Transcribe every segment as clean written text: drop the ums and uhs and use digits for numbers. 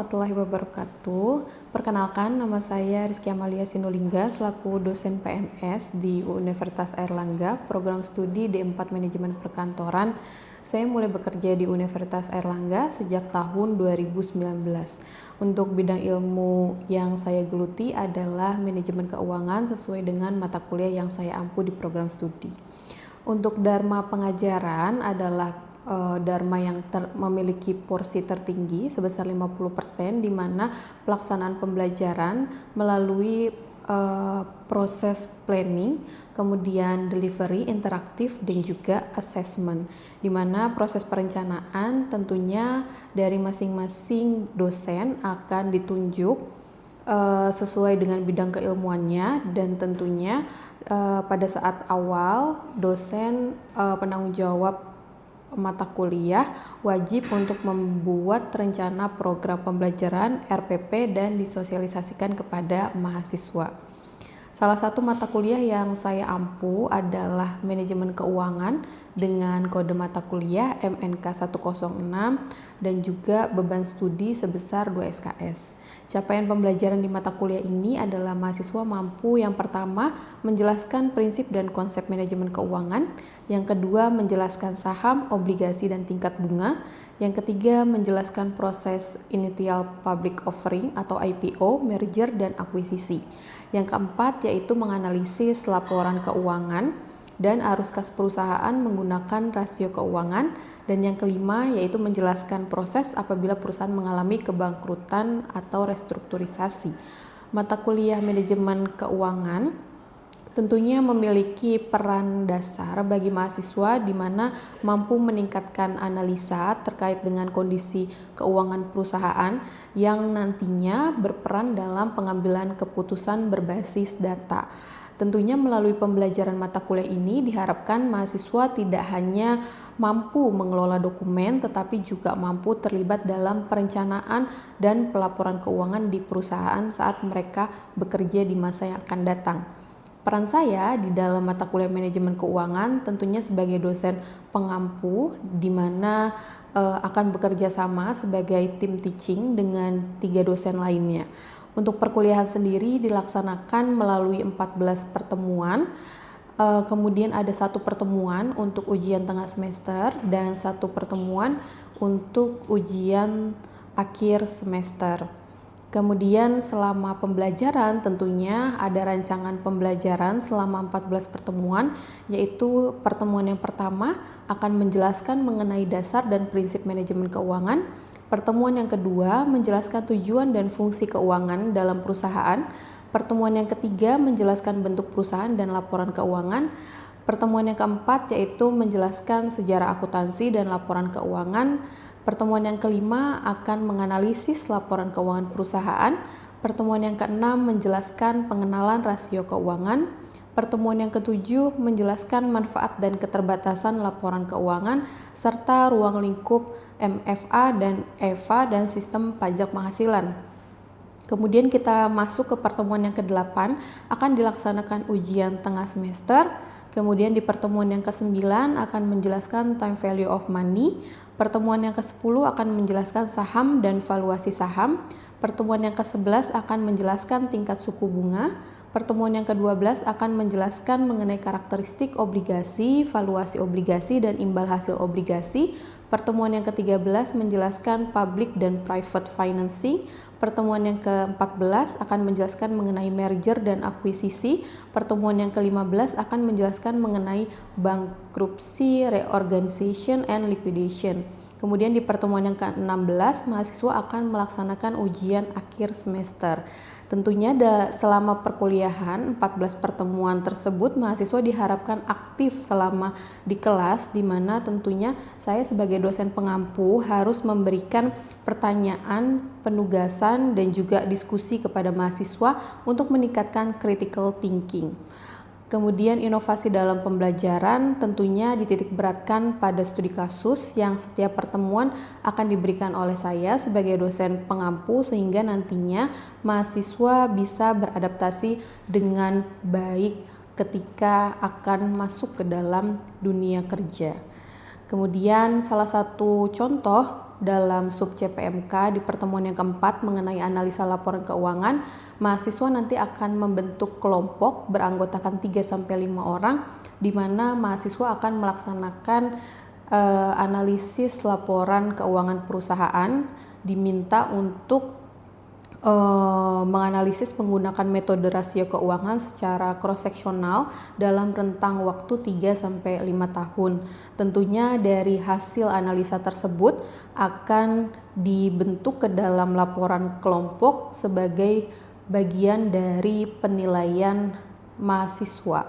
warahmatullahi wabarakatuh. Perkenalkan, nama saya Rizky Amalia Sinulinga selaku dosen PNS di Universitas Airlangga, program studi D4 Manajemen Perkantoran. Saya mulai bekerja di Universitas Airlangga sejak tahun 2019. Untuk bidang ilmu yang saya geluti adalah manajemen keuangan sesuai dengan mata kuliah yang saya ampu di program studi. Untuk dharma pengajaran adalah dharma yang memiliki porsi tertinggi sebesar 50%, di mana pelaksanaan pembelajaran melalui proses planning, kemudian delivery, interaktif, dan juga assessment, di mana proses perencanaan tentunya dari masing-masing dosen akan ditunjuk sesuai dengan bidang keilmuannya, dan tentunya pada saat awal dosen penanggung jawab mata kuliah wajib untuk membuat rencana program pembelajaran RPP dan disosialisasikan kepada mahasiswa. Salah satu mata kuliah yang saya ampu adalah manajemen keuangan dengan kode mata kuliah MNK 106 dan juga beban studi sebesar 2 SKS. Capaian pembelajaran di mata kuliah ini adalah mahasiswa mampu yang pertama menjelaskan prinsip dan konsep manajemen keuangan, yang kedua menjelaskan saham, obligasi, dan tingkat bunga, yang ketiga menjelaskan proses initial public offering atau IPO, merger, dan akuisisi, yang keempat yaitu menganalisis laporan keuangan dan arus kas perusahaan menggunakan rasio keuangan, dan yang kelima yaitu menjelaskan proses apabila perusahaan mengalami kebangkrutan atau restrukturisasi. Mata kuliah manajemen keuangan tentunya memiliki peran dasar bagi mahasiswa di mana mampu meningkatkan analisa terkait dengan kondisi keuangan perusahaan yang nantinya berperan dalam pengambilan keputusan berbasis data. Tentunya melalui pembelajaran mata kuliah ini diharapkan mahasiswa tidak hanya mampu mengelola dokumen tetapi juga mampu terlibat dalam perencanaan dan pelaporan keuangan di perusahaan saat mereka bekerja di masa yang akan datang. Peran saya di dalam mata kuliah manajemen keuangan tentunya sebagai dosen pengampu di mana akan bekerja sama sebagai tim teaching dengan 3 dosen lainnya. Untuk perkuliahan sendiri dilaksanakan melalui 14 pertemuan, kemudian ada 1 pertemuan untuk ujian tengah semester dan 1 pertemuan untuk ujian akhir semester. Kemudian selama pembelajaran tentunya ada rancangan pembelajaran selama 14 pertemuan, yaitu pertemuan yang pertama akan menjelaskan mengenai dasar dan prinsip manajemen keuangan. Pertemuan yang kedua menjelaskan tujuan dan fungsi keuangan dalam perusahaan. Pertemuan yang ketiga menjelaskan bentuk perusahaan dan laporan keuangan. Pertemuan yang keempat yaitu menjelaskan sejarah akuntansi dan laporan keuangan. Pertemuan yang kelima akan menganalisis laporan keuangan perusahaan. Pertemuan yang keenam menjelaskan pengenalan rasio keuangan. Pertemuan yang ketujuh menjelaskan manfaat dan keterbatasan laporan keuangan serta ruang lingkup MFA dan EVA dan sistem pajak penghasilan. Kemudian kita masuk ke pertemuan yang ke-8, akan dilaksanakan ujian tengah semester. Kemudian di pertemuan yang ke-9 akan menjelaskan time value of money. Pertemuan yang ke-10 akan menjelaskan saham dan valuasi saham. Pertemuan yang ke-11 akan menjelaskan tingkat suku bunga. Pertemuan yang ke-12 akan menjelaskan mengenai karakteristik obligasi, valuasi obligasi, dan imbal hasil obligasi. Pertemuan yang ke-13 menjelaskan public dan private financing. Pertemuan yang ke-14 akan menjelaskan mengenai merger dan akuisisi. Pertemuan yang ke-15 akan menjelaskan mengenai bankruptcy, reorganization, and liquidation. Kemudian di pertemuan yang ke-16 mahasiswa akan melaksanakan ujian akhir semester. Tentunya selama perkuliahan 14 pertemuan tersebut mahasiswa diharapkan aktif selama di kelas, di mana tentunya saya sebagai dosen pengampu harus memberikan pertanyaan, penugasan, dan juga diskusi kepada mahasiswa untuk meningkatkan critical thinking. Kemudian inovasi dalam pembelajaran tentunya dititik beratkan pada studi kasus yang setiap pertemuan akan diberikan oleh saya sebagai dosen pengampu sehingga nantinya mahasiswa bisa beradaptasi dengan baik ketika akan masuk ke dalam dunia kerja. Kemudian salah satu contoh dalam sub CPMK di pertemuan yang keempat mengenai analisa laporan keuangan, mahasiswa nanti akan membentuk kelompok beranggotakan 3-5 orang, di mana mahasiswa akan melaksanakan analisis laporan keuangan perusahaan, diminta untuk menganalisis menggunakan metode rasio keuangan secara cross-seksional dalam rentang waktu 3-5 tahun. Tentunya dari hasil analisa tersebut akan dibentuk ke dalam laporan kelompok sebagai bagian dari penilaian mahasiswa.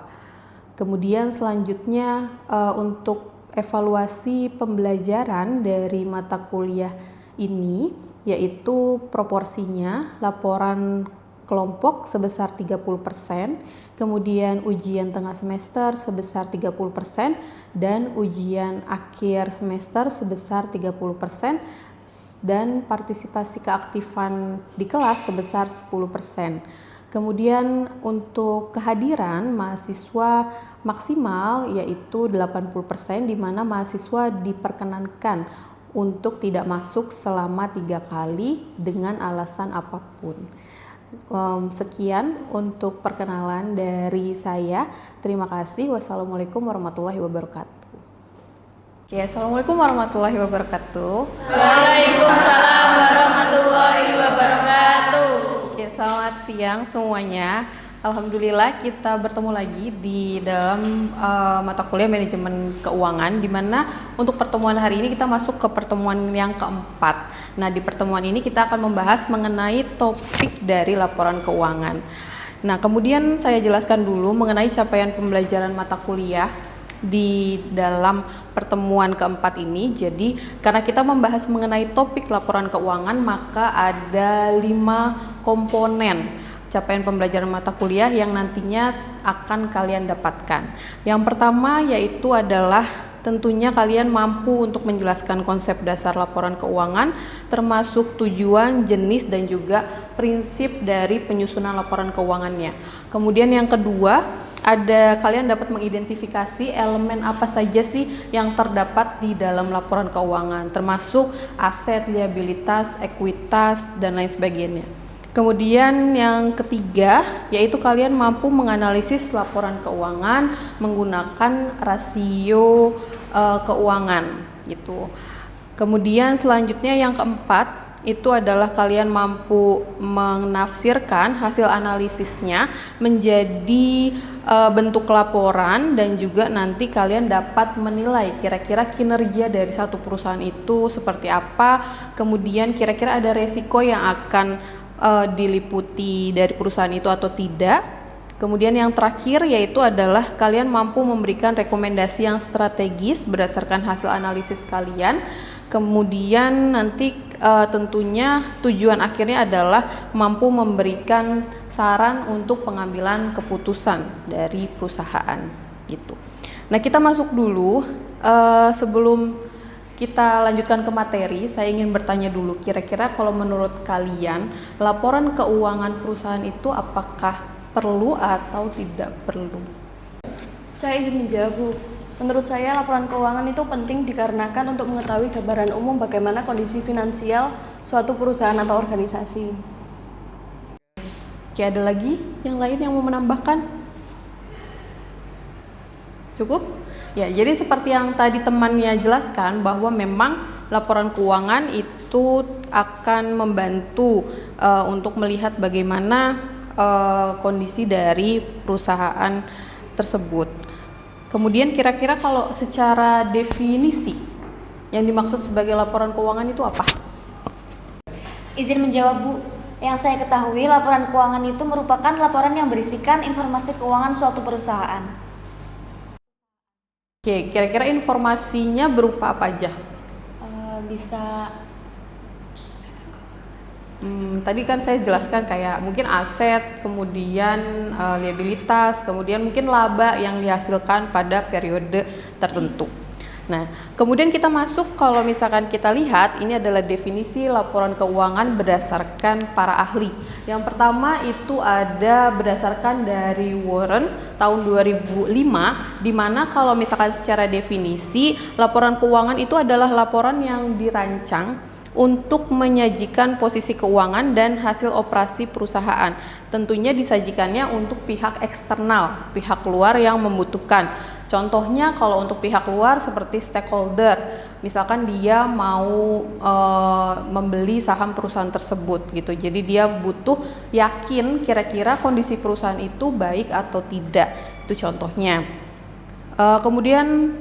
Kemudian selanjutnya untuk evaluasi pembelajaran dari mata kuliah ini, yaitu proporsinya laporan kelompok sebesar 30%, kemudian ujian tengah semester sebesar 30%, dan ujian akhir semester sebesar 30%, dan partisipasi keaktifan di kelas sebesar 10%. Kemudian untuk kehadiran mahasiswa maksimal yaitu 80%, di mana mahasiswa diperkenankan untuk tidak masuk selama 3 kali dengan alasan apapun. Sekian untuk perkenalan dari saya. Terima kasih. Wassalamualaikum warahmatullahi wabarakatuh. Oke, assalamualaikum warahmatullahi wabarakatuh. Waalaikumsalam warahmatullahi wabarakatuh. Oke, selamat siang semuanya. Alhamdulillah kita bertemu lagi di dalam mata kuliah manajemen keuangan, di mana untuk pertemuan hari ini kita masuk ke pertemuan yang keempat. Nah, di pertemuan ini kita akan membahas mengenai topik dari laporan keuangan. Nah, kemudian saya jelaskan dulu mengenai capaian pembelajaran mata kuliah di dalam pertemuan keempat ini. Jadi karena kita membahas mengenai topik laporan keuangan, maka ada 5 komponen capaian pembelajaran mata kuliah yang nantinya akan kalian dapatkan. Yang pertama yaitu adalah tentunya kalian mampu untuk menjelaskan konsep dasar laporan keuangan, termasuk tujuan, jenis, dan juga prinsip dari penyusunan laporan keuangannya. Kemudian yang kedua, kalian dapat mengidentifikasi elemen apa saja sih yang terdapat di dalam laporan keuangan, termasuk aset, liabilitas, ekuitas, dan lain sebagainya. Kemudian yang ketiga yaitu kalian mampu menganalisis laporan keuangan menggunakan rasio keuangan gitu. Kemudian selanjutnya yang keempat itu adalah kalian mampu menafsirkan hasil analisisnya menjadi bentuk laporan, dan juga nanti kalian dapat menilai kira-kira kinerja dari satu perusahaan itu seperti apa, kemudian kira-kira ada resiko yang akan diliputi dari perusahaan itu atau tidak. Kemudian yang terakhir yaitu adalah kalian mampu memberikan rekomendasi yang strategis berdasarkan hasil analisis kalian. Kemudian nanti tentunya tujuan akhirnya adalah mampu memberikan saran untuk pengambilan keputusan dari perusahaan gitu. Nah, kita masuk dulu. Sebelum kita lanjutkan ke materi, saya ingin bertanya dulu, kira-kira kalau menurut kalian laporan keuangan perusahaan itu apakah perlu atau tidak perlu? Saya izin menjawab, Bu. Menurut saya laporan keuangan itu penting dikarenakan untuk mengetahui gambaran umum bagaimana kondisi finansial suatu perusahaan atau organisasi. Oke, ada lagi yang lain yang mau menambahkan? Cukup? Ya, jadi seperti yang tadi temannya jelaskan bahwa memang laporan keuangan itu akan membantu untuk melihat bagaimana kondisi dari perusahaan tersebut. Kemudian kira-kira kalau secara definisi yang dimaksud sebagai laporan keuangan itu apa? Izin menjawab, Bu. Yang saya ketahui, laporan keuangan itu merupakan laporan yang berisikan informasi keuangan suatu perusahaan. Oke, kira-kira informasinya berupa apa aja? Bisa tadi kan saya jelaskan kayak mungkin aset, kemudian liabilitas, kemudian mungkin laba yang dihasilkan pada periode tertentu. Nah, kemudian kita masuk, kalau misalkan kita lihat, ini adalah definisi laporan keuangan berdasarkan para ahli. Yang pertama itu ada berdasarkan dari Warren tahun 2005, di mana kalau misalkan secara definisi, laporan keuangan itu adalah laporan yang dirancang untuk menyajikan posisi keuangan dan hasil operasi perusahaan. Tentunya disajikannya untuk pihak eksternal, pihak luar yang membutuhkan. Contohnya kalau untuk pihak luar seperti stakeholder, misalkan dia mau membeli saham perusahaan tersebut gitu. Jadi dia butuh yakin kira-kira kondisi perusahaan itu baik atau tidak. Itu contohnya. Kemudian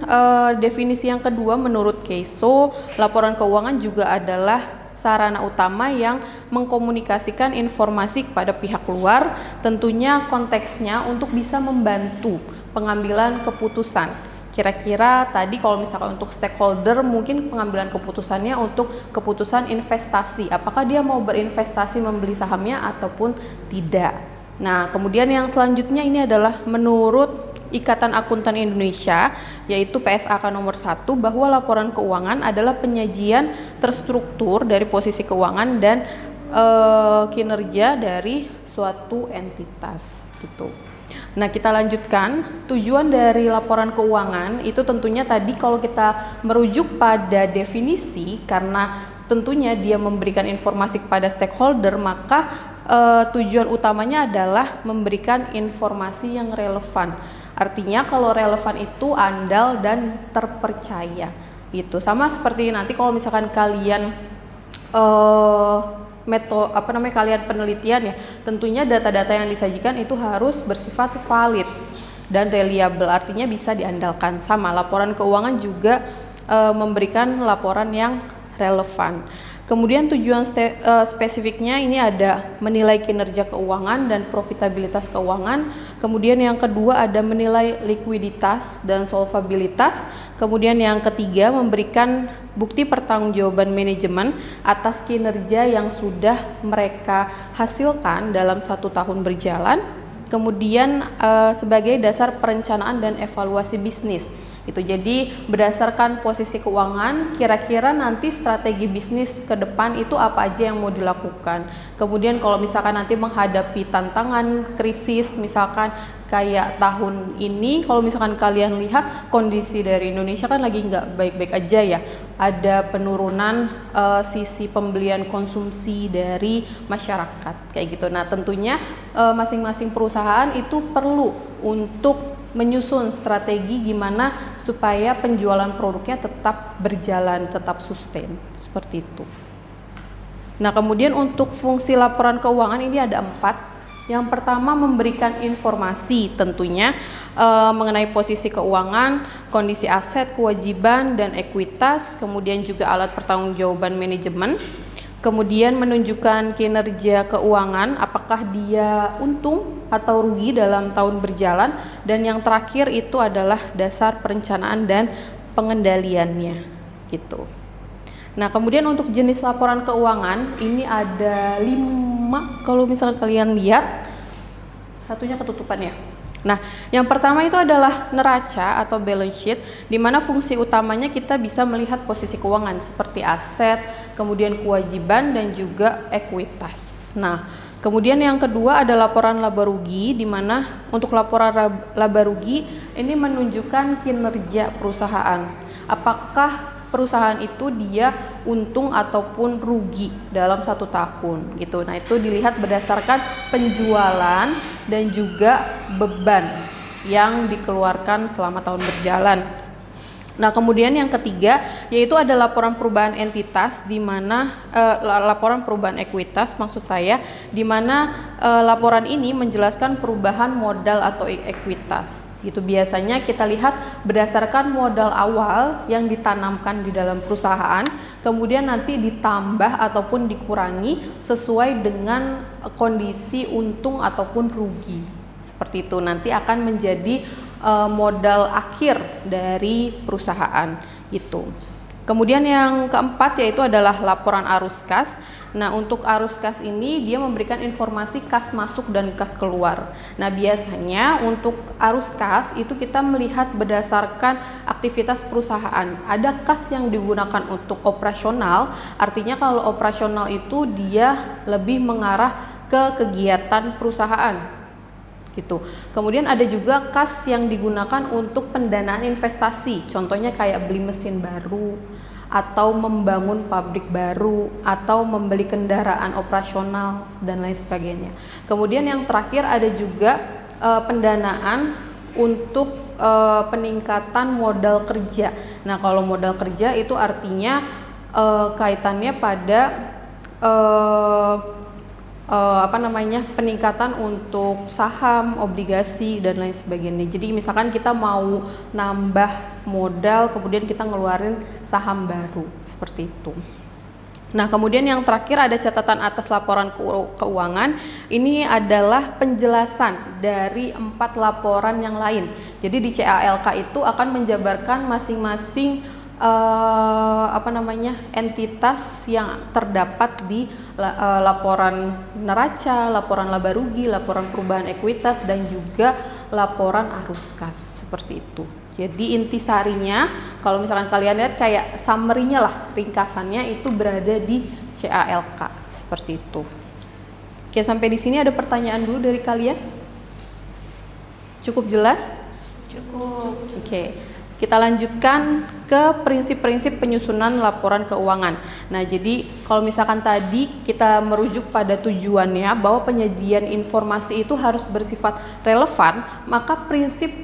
definisi yang kedua menurut Keiso, laporan keuangan juga adalah sarana utama yang mengkomunikasikan informasi kepada pihak luar, tentunya konteksnya untuk bisa membantu pengambilan keputusan. Kira-kira tadi kalau misalkan untuk stakeholder mungkin pengambilan keputusannya untuk keputusan investasi, apakah dia mau berinvestasi membeli sahamnya ataupun tidak. Nah, kemudian yang selanjutnya ini adalah menurut Ikatan Akuntan Indonesia, yaitu PSAK nomor 1, bahwa laporan keuangan adalah penyajian terstruktur dari posisi keuangan dan kinerja dari suatu entitas gitu. Nah, kita lanjutkan. Tujuan dari laporan keuangan itu tentunya tadi kalau kita merujuk pada definisi, karena tentunya dia memberikan informasi kepada stakeholder, maka tujuan utamanya adalah memberikan informasi yang relevan. Artinya kalau relevan itu andal dan terpercaya. Itu sama seperti nanti kalau misalkan kalian kalian penelitian ya, tentunya data-data yang disajikan itu harus bersifat valid dan reliable, artinya bisa diandalkan. Sama laporan keuangan juga memberikan laporan yang relevan. Kemudian tujuan spesifiknya ini ada menilai kinerja keuangan dan profitabilitas keuangan. Kemudian yang kedua ada menilai likuiditas dan solvabilitas. Kemudian yang ketiga memberikan bukti pertanggungjawaban manajemen atas kinerja yang sudah mereka hasilkan dalam 1 tahun berjalan. Kemudian sebagai dasar perencanaan dan evaluasi bisnis. Itu jadi berdasarkan posisi keuangan, kira-kira nanti strategi bisnis ke depan itu apa aja yang mau dilakukan. Kemudian kalau misalkan nanti menghadapi tantangan krisis, misalkan kayak tahun ini, kalau misalkan kalian lihat kondisi dari Indonesia kan lagi nggak baik-baik aja ya. Ada penurunan sisi pembelian konsumsi dari masyarakat kayak gitu. Nah, tentunya masing-masing perusahaan itu perlu untuk menyusun strategi gimana supaya penjualan produknya tetap berjalan, tetap sustain, seperti itu. Nah, kemudian untuk fungsi laporan keuangan ini ada 4. Yang pertama memberikan informasi tentunya mengenai posisi keuangan, kondisi aset, kewajiban, dan ekuitas, kemudian juga alat pertanggungjawaban manajemen. Kemudian menunjukkan kinerja keuangan, apakah dia untung atau rugi dalam tahun berjalan, dan yang terakhir itu adalah dasar perencanaan dan pengendaliannya gitu. Nah, kemudian untuk jenis laporan keuangan ini ada 5 kalau misalkan kalian lihat, satunya ketutupan ya. Nah, yang pertama itu adalah neraca atau balance sheet, di mana fungsi utamanya kita bisa melihat posisi keuangan seperti aset, kemudian kewajiban, dan juga ekuitas. Nah, kemudian yang kedua ada laporan laba rugi, di mana untuk laporan laba rugi ini menunjukkan kinerja perusahaan. Apakah perusahaan itu dia untung ataupun rugi dalam 1 tahun gitu. Nah, itu dilihat berdasarkan penjualan dan juga beban yang dikeluarkan selama tahun berjalan. Nah, kemudian yang ketiga yaitu ada laporan perubahan entitas, di mana laporan perubahan ekuitas maksud saya, di mana laporan ini menjelaskan perubahan modal atau ekuitas. Gitu biasanya kita lihat berdasarkan modal awal yang ditanamkan di dalam perusahaan, kemudian nanti ditambah ataupun dikurangi sesuai dengan kondisi untung ataupun rugi. Seperti itu nanti akan menjadi modal akhir dari perusahaan itu. Kemudian yang keempat yaitu adalah laporan arus kas. Nah, untuk arus kas ini dia memberikan informasi kas masuk dan kas keluar. Nah, biasanya untuk arus kas itu kita melihat berdasarkan aktivitas perusahaan. Ada kas yang digunakan untuk operasional, artinya kalau operasional itu dia lebih mengarah ke kegiatan perusahaan gitu. Kemudian ada juga kas yang digunakan untuk pendanaan investasi, contohnya kayak beli mesin baru atau membangun pabrik baru atau membeli kendaraan operasional dan lain sebagainya. Kemudian yang terakhir ada juga pendanaan untuk peningkatan modal kerja. Nah, kalau modal kerja itu artinya kaitannya pada peningkatan untuk saham, obligasi dan lain sebagainya. Jadi misalkan kita mau nambah modal, kemudian kita ngeluarin saham baru seperti itu. Nah, kemudian yang terakhir ada catatan atas laporan keuangan. Ini adalah penjelasan dari 4 laporan yang lain. Jadi di CALK itu akan menjabarkan masing-masing entitas yang terdapat di laporan neraca, laporan laba rugi, laporan perubahan ekuitas dan juga laporan arus kas seperti itu. Jadi intisarinya kalau misalkan kalian lihat kayak summary-nya lah, ringkasannya itu berada di CALK seperti itu. Oke, sampai di sini ada pertanyaan dulu dari kalian? Cukup jelas? Cukup. Oke. Kita lanjutkan ke prinsip-prinsip penyusunan laporan keuangan. Nah, jadi kalau misalkan tadi kita merujuk pada tujuannya bahwa penyajian informasi itu harus bersifat relevan, maka prinsip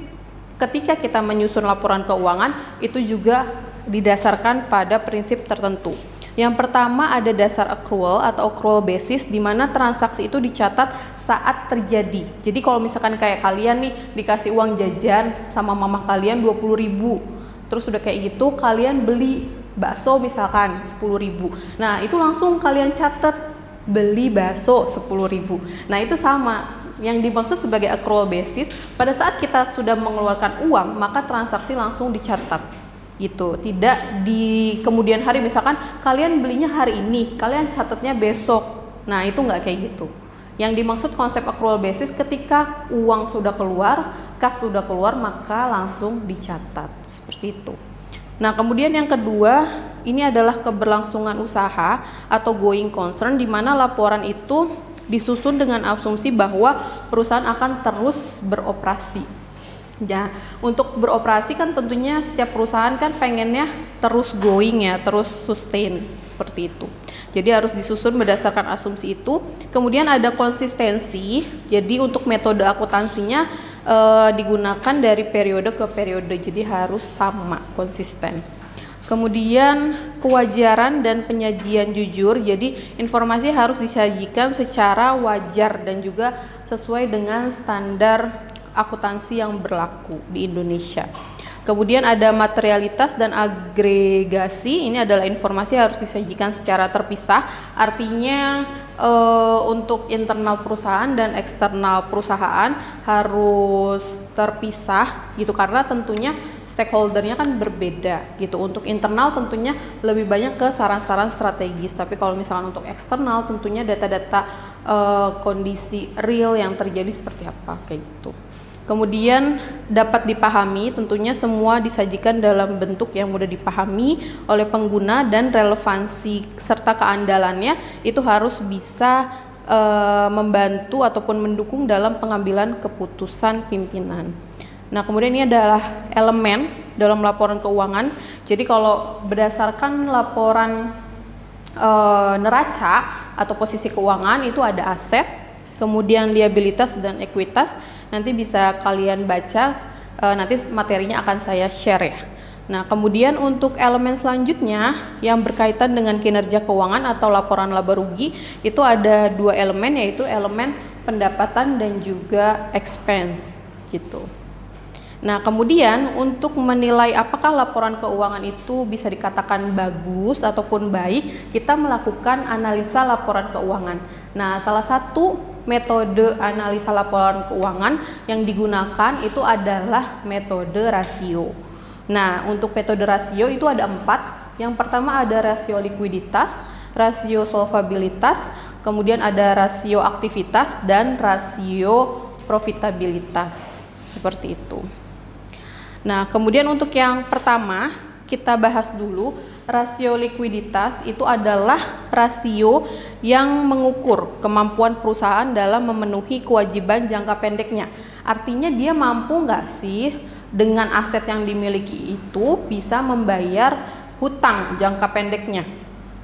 ketika kita menyusun laporan keuangan itu juga didasarkan pada prinsip tertentu. Yang pertama ada dasar accrual atau accrual basis, di mana transaksi itu dicatat saat terjadi. Jadi kalau misalkan kayak kalian nih dikasih uang jajan sama mama kalian 20.000, terus udah kayak gitu kalian beli bakso misalkan 10.000. Nah, itu langsung kalian catat beli bakso 10.000. Nah, itu sama. Yang dimaksud sebagai accrual basis, pada saat kita sudah mengeluarkan uang, maka transaksi langsung dicatat. Gitu, tidak di kemudian hari. Misalkan kalian belinya hari ini, kalian catatnya besok. Nah, itu nggak kayak gitu. Yang dimaksud konsep accrual basis ketika uang sudah keluar, kas sudah keluar, maka langsung dicatat seperti itu. Nah, kemudian yang kedua, ini adalah keberlangsungan usaha atau going concern, di mana laporan itu disusun dengan asumsi bahwa perusahaan akan terus beroperasi. Ya, untuk beroperasi kan tentunya setiap perusahaan kan pengennya terus going ya, terus sustain seperti itu. Jadi harus disusun berdasarkan asumsi itu. Kemudian ada konsistensi. Jadi untuk metode akuntansinya digunakan dari periode ke periode. Jadi harus sama, konsisten. Kemudian kewajaran dan penyajian jujur. Jadi informasi harus disajikan secara wajar dan juga sesuai dengan standar akuntansi yang berlaku di Indonesia. Kemudian ada materialitas dan agregasi. Ini adalah informasi harus disajikan secara terpisah. Artinya untuk internal perusahaan dan eksternal perusahaan harus terpisah gitu, karena tentunya stakeholdernya kan berbeda gitu. Untuk internal tentunya lebih banyak ke saran-saran strategis, tapi kalau misalkan untuk eksternal tentunya data-data kondisi real yang terjadi seperti apa kayak gitu. Kemudian dapat dipahami, tentunya semua disajikan dalam bentuk yang mudah dipahami oleh pengguna, dan relevansi serta keandalannya itu harus bisa membantu ataupun mendukung dalam pengambilan keputusan pimpinan. Nah, kemudian ini adalah elemen dalam laporan keuangan. Jadi kalau berdasarkan laporan neraca atau posisi keuangan itu ada aset, kemudian liabilitas dan ekuitas. Nanti bisa kalian baca, nanti materinya akan saya share ya. Nah, kemudian untuk elemen selanjutnya yang berkaitan dengan kinerja keuangan atau laporan laba rugi, itu ada 2 elemen, yaitu elemen pendapatan dan juga expense gitu. Nah, kemudian untuk menilai apakah laporan keuangan itu bisa dikatakan bagus ataupun baik, kita melakukan analisa laporan keuangan. Nah, salah satu metode analisa laporan keuangan yang digunakan itu adalah metode rasio. Nah, untuk metode rasio itu ada 4. Yang pertama ada rasio likuiditas, rasio solvabilitas, kemudian ada rasio aktivitas dan rasio profitabilitas. Seperti itu. Nah, kemudian untuk yang pertama kita bahas dulu. Rasio likuiditas itu adalah rasio yang mengukur kemampuan perusahaan dalam memenuhi kewajiban jangka pendeknya. Artinya dia mampu nggak sih dengan aset yang dimiliki itu bisa membayar hutang jangka pendeknya.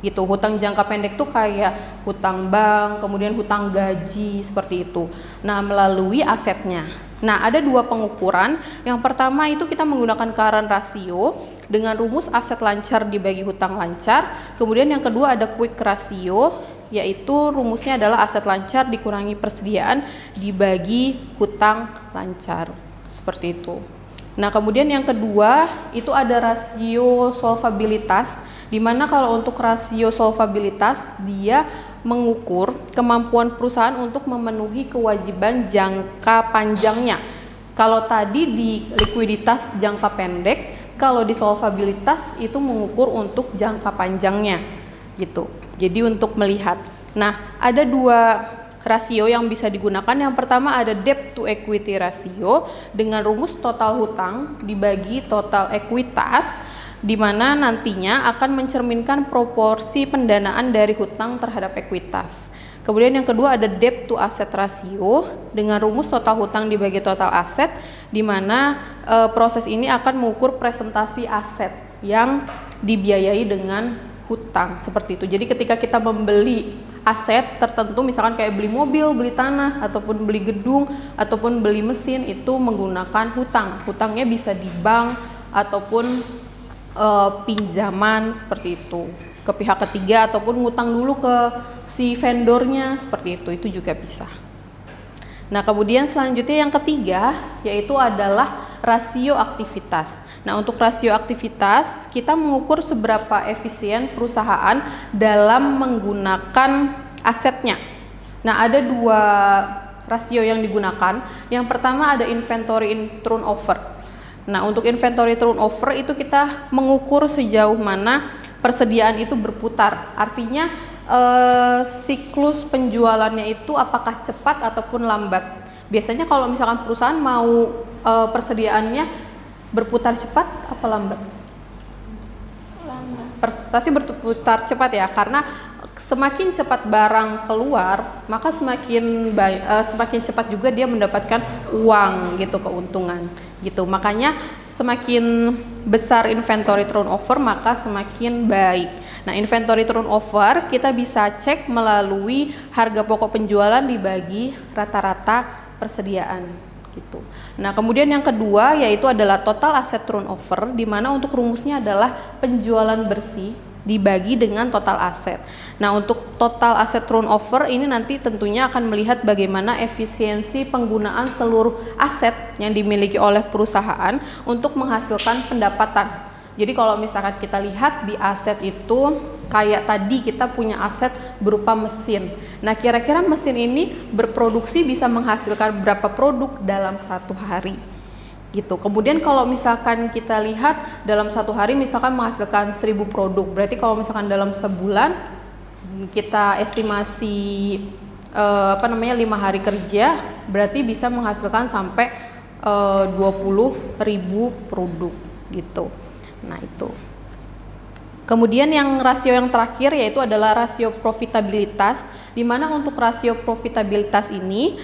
Gitu. Hutang jangka pendek tuh kayak hutang bank, kemudian hutang gaji, seperti itu. Nah, melalui asetnya. Nah, ada dua pengukuran. Yang pertama itu kita menggunakan current ratio dengan rumus aset lancar dibagi hutang lancar. Kemudian yang kedua ada quick ratio, yaitu rumusnya adalah aset lancar dikurangi persediaan dibagi hutang lancar. Seperti itu. Nah, kemudian yang kedua itu ada rasio solvabilitas, di mana kalau untuk rasio solvabilitas dia mengukur kemampuan perusahaan untuk memenuhi kewajiban jangka panjangnya. Kalau tadi di likuiditas jangka pendek, kalau di solvabilitas itu mengukur untuk jangka panjangnya gitu. Jadi untuk melihat. Nah, ada dua rasio yang bisa digunakan. Yang pertama ada debt to equity ratio dengan rumus total hutang dibagi total ekuitas, di mana nantinya akan mencerminkan proporsi pendanaan dari hutang terhadap ekuitas. Kemudian yang kedua ada debt to asset ratio dengan rumus total hutang dibagi total aset, di mana proses ini akan mengukur presentasi aset yang dibiayai dengan hutang, seperti itu. Jadi ketika kita membeli aset tertentu, misalkan kayak beli mobil, beli tanah, ataupun beli gedung, ataupun beli mesin, itu menggunakan hutang. Hutangnya bisa di bank ataupun pinjaman seperti itu ke pihak ketiga, ataupun ngutang dulu ke si vendornya, seperti itu juga bisa. Nah, kemudian selanjutnya yang ketiga yaitu adalah rasio aktivitas. Nah, untuk rasio aktivitas kita mengukur seberapa efisien perusahaan dalam menggunakan asetnya. Nah, ada dua rasio yang digunakan. Yang pertama ada inventory turnover. Nah, untuk inventory turnover itu kita mengukur sejauh mana persediaan itu berputar. Artinya siklus penjualannya itu apakah cepat ataupun lambat. Biasanya kalau misalkan perusahaan mau persediaannya berputar cepat apa lambat? Pasti berputar cepat ya, karena semakin cepat barang keluar, maka semakin cepat juga dia mendapatkan uang gitu, keuntungan gitu. Makanya semakin besar inventory turnover maka semakin baik. Nah, inventory turnover kita bisa cek melalui harga pokok penjualan dibagi rata-rata persediaan gitu. Nah, kemudian yang kedua yaitu adalah total asset turnover, di mana untuk rumusnya adalah penjualan bersih dibagi dengan total aset. Nah, untuk total aset turnover ini nanti tentunya akan melihat bagaimana efisiensi penggunaan seluruh aset yang dimiliki oleh perusahaan untuk menghasilkan pendapatan. Jadi kalau misalkan kita lihat di aset itu kayak tadi kita punya aset berupa mesin. Nah, kira-kira mesin ini berproduksi bisa menghasilkan berapa produk dalam satu hari gitu. Kemudian kalau misalkan kita lihat dalam satu hari misalkan menghasilkan 1000 produk, berarti kalau misalkan dalam sebulan kita estimasi 5 hari kerja, berarti bisa menghasilkan sampai 20.000 produk gitu. Nah, itu. Kemudian yang rasio yang terakhir yaitu adalah rasio profitabilitas, di mana untuk rasio profitabilitas ini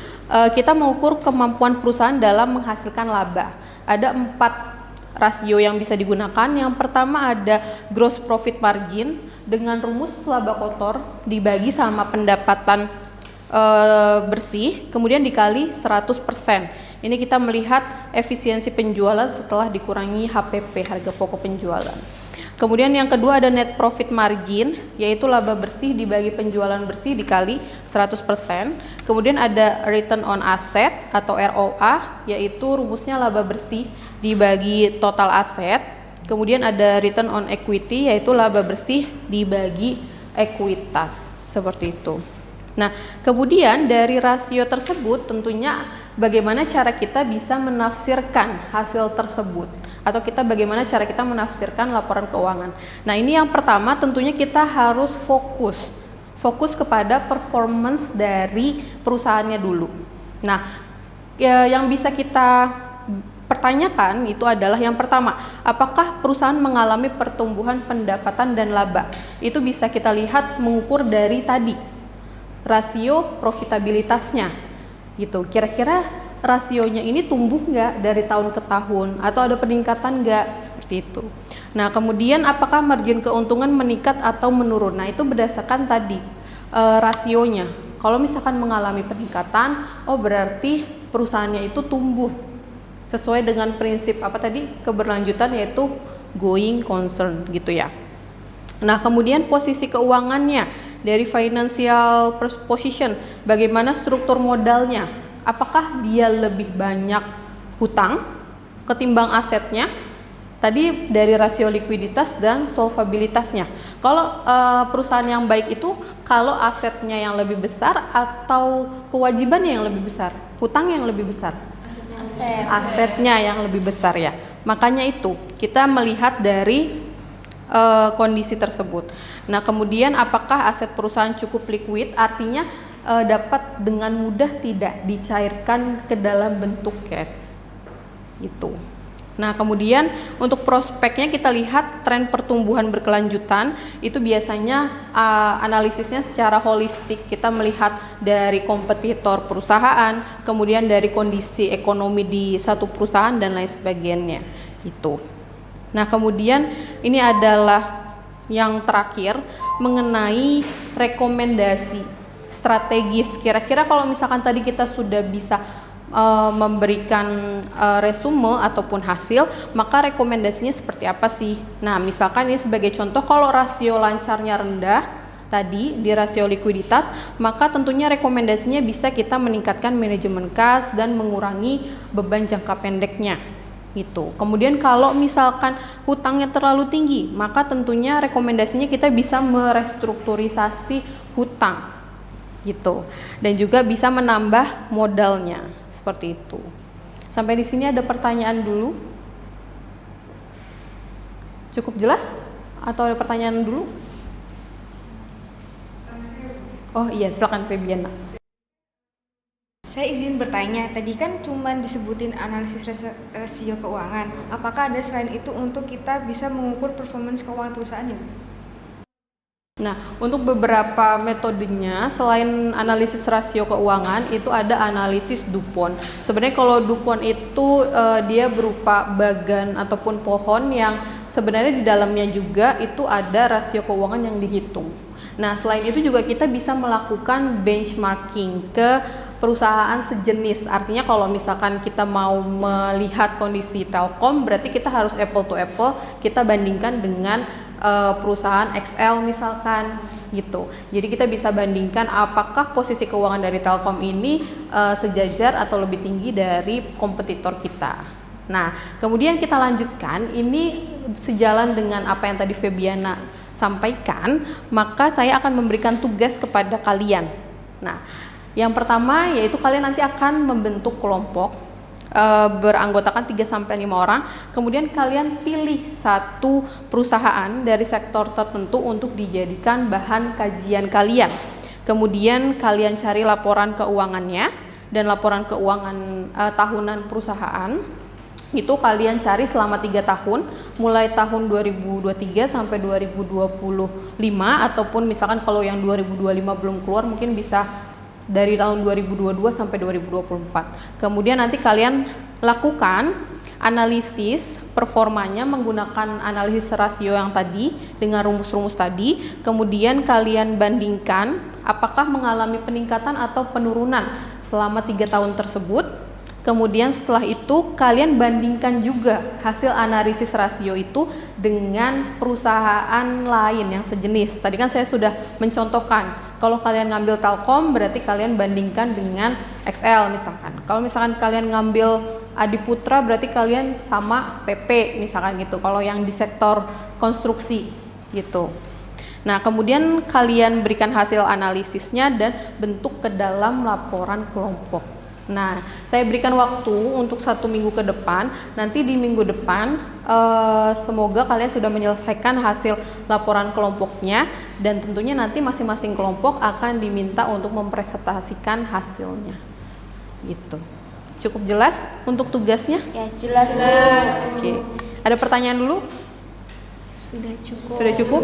kita mengukur kemampuan perusahaan dalam menghasilkan laba. Ada 4 rasio yang bisa digunakan. Yang pertama ada gross profit margin dengan rumus laba kotor dibagi sama pendapatan bersih, kemudian dikali 100%. Ini kita melihat efisiensi penjualan setelah dikurangi HPP, harga pokok penjualan. Kemudian yang kedua ada net profit margin, yaitu laba bersih dibagi penjualan bersih dikali 100%. Kemudian ada return on asset atau ROA, yaitu rumusnya laba bersih dibagi total aset. Kemudian ada return on equity, yaitu laba bersih dibagi ekuitas. Seperti itu. Nah, kemudian dari rasio tersebut tentunya bagaimana cara kita bisa menafsirkan hasil tersebut, atau bagaimana cara kita menafsirkan laporan keuangan. Nah, ini yang pertama tentunya kita harus fokus kepada performance dari perusahaannya dulu. Nah, yang bisa kita pertanyakan itu adalah yang pertama, apakah perusahaan mengalami pertumbuhan pendapatan dan laba? Itu bisa kita lihat mengukur dari tadi rasio profitabilitasnya gitu. Kira-kira rasionya ini tumbuh nggak dari tahun ke tahun, atau ada peningkatan nggak, seperti itu. Nah, kemudian apakah margin keuntungan meningkat atau menurun? Nah, itu berdasarkan tadi rasionya. Kalau misalkan mengalami peningkatan, berarti perusahaannya itu tumbuh sesuai dengan prinsip keberlanjutan, yaitu going concern gitu ya. Nah, kemudian posisi keuangannya dari financial position, bagaimana struktur modalnya, apakah dia lebih banyak hutang ketimbang asetnya, tadi dari rasio likuiditas dan solvabilitasnya. Kalau perusahaan yang baik itu kalau asetnya yang lebih besar atau kewajibannya yang lebih besar, hutang yang lebih besar, asetnya yang lebih besar ya. Makanya itu kita melihat dari kondisi tersebut. Nah, kemudian apakah aset perusahaan cukup liquid, artinya dapat dengan mudah tidak dicairkan ke dalam bentuk cash gitu. Nah, kemudian untuk prospeknya kita lihat tren pertumbuhan berkelanjutan, itu biasanya analisisnya secara holistik. Kita melihat dari kompetitor perusahaan, kemudian dari kondisi ekonomi di satu perusahaan dan lain sebagainya itu. Nah, kemudian ini adalah yang terakhir mengenai rekomendasi strategis. Kira-kira kalau misalkan tadi kita sudah bisa memberikan resume ataupun hasil, maka rekomendasinya seperti apa sih? Nah, misalkan ini sebagai contoh, kalau rasio lancarnya rendah tadi di rasio likuiditas, maka tentunya rekomendasinya bisa kita meningkatkan manajemen kas dan mengurangi beban jangka pendeknya gitu. Kemudian kalau misalkan hutangnya terlalu tinggi, maka tentunya rekomendasinya kita bisa merestrukturisasi hutang gitu, dan juga bisa menambah modalnya, seperti itu. Sampai di sini ada pertanyaan dulu? Cukup jelas? Atau ada pertanyaan dulu? Oh iya, silakan Febiana. Saya izin bertanya, tadi kan cuma disebutin analisis rasio keuangan. Apakah ada selain itu untuk kita bisa mengukur performance keuangan perusahaan ya? Nah, untuk beberapa metodenya selain analisis rasio keuangan, itu ada analisis DuPont. Sebenarnya kalau DuPont itu dia berupa bagan ataupun pohon yang sebenarnya di dalamnya juga itu ada rasio keuangan yang dihitung. Nah, selain itu juga kita bisa melakukan benchmarking ke perusahaan sejenis. Artinya kalau misalkan kita mau melihat kondisi Telkom, berarti kita harus apple to apple, kita bandingkan dengan perusahaan XL misalkan gitu. Jadi kita bisa bandingkan apakah posisi keuangan dari Telkom ini sejajar atau lebih tinggi dari kompetitor kita. Nah, kemudian kita lanjutkan, ini sejalan dengan apa yang tadi Febiana sampaikan, maka saya akan memberikan tugas kepada kalian. Nah, yang pertama yaitu kalian nanti akan membentuk kelompok beranggotakan 3-5 orang, kemudian kalian pilih satu perusahaan dari sektor tertentu untuk dijadikan bahan kajian kalian. Kemudian kalian cari laporan keuangannya dan laporan keuangan tahunan perusahaan. Itu kalian cari selama 3 tahun, mulai tahun 2023 sampai 2025, ataupun misalkan kalau yang 2025 belum keluar mungkin bisa dari tahun 2022 sampai 2024. Kemudian nanti kalian lakukan analisis performanya menggunakan analisis rasio yang tadi dengan rumus-rumus tadi. Kemudian kalian bandingkan apakah mengalami peningkatan atau penurunan selama 3 tahun tersebut. Kemudian setelah itu kalian bandingkan juga hasil analisis rasio itu dengan perusahaan lain yang sejenis. Tadi kan saya sudah mencontohkan, kalau kalian ngambil Telkom berarti kalian bandingkan dengan XL misalkan. Kalau misalkan kalian ngambil Adiputra berarti kalian sama PP misalkan gitu, kalau yang di sektor konstruksi gitu. Nah, kemudian kalian berikan hasil analisisnya dan bentuk ke dalam laporan kelompok. Nah, saya berikan waktu untuk 1 minggu ke depan. Nanti di minggu depan semoga kalian sudah menyelesaikan hasil laporan kelompoknya, dan tentunya nanti masing-masing kelompok akan diminta untuk mempresentasikan hasilnya. Gitu. Cukup jelas untuk tugasnya? Ya, jelas, Bu. Oke. Ada pertanyaan dulu? Sudah cukup. Sudah cukup?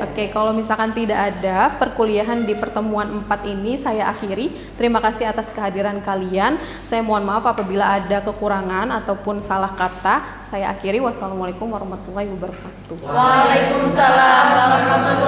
Oke, kalau misalkan tidak ada, perkuliahan di pertemuan 4 ini saya akhiri. Terima kasih atas kehadiran kalian. Saya mohon maaf apabila ada kekurangan ataupun salah kata. Saya akhiri. Wassalamualaikum warahmatullahi wabarakatuh. Waalaikumsalam warahmatullahi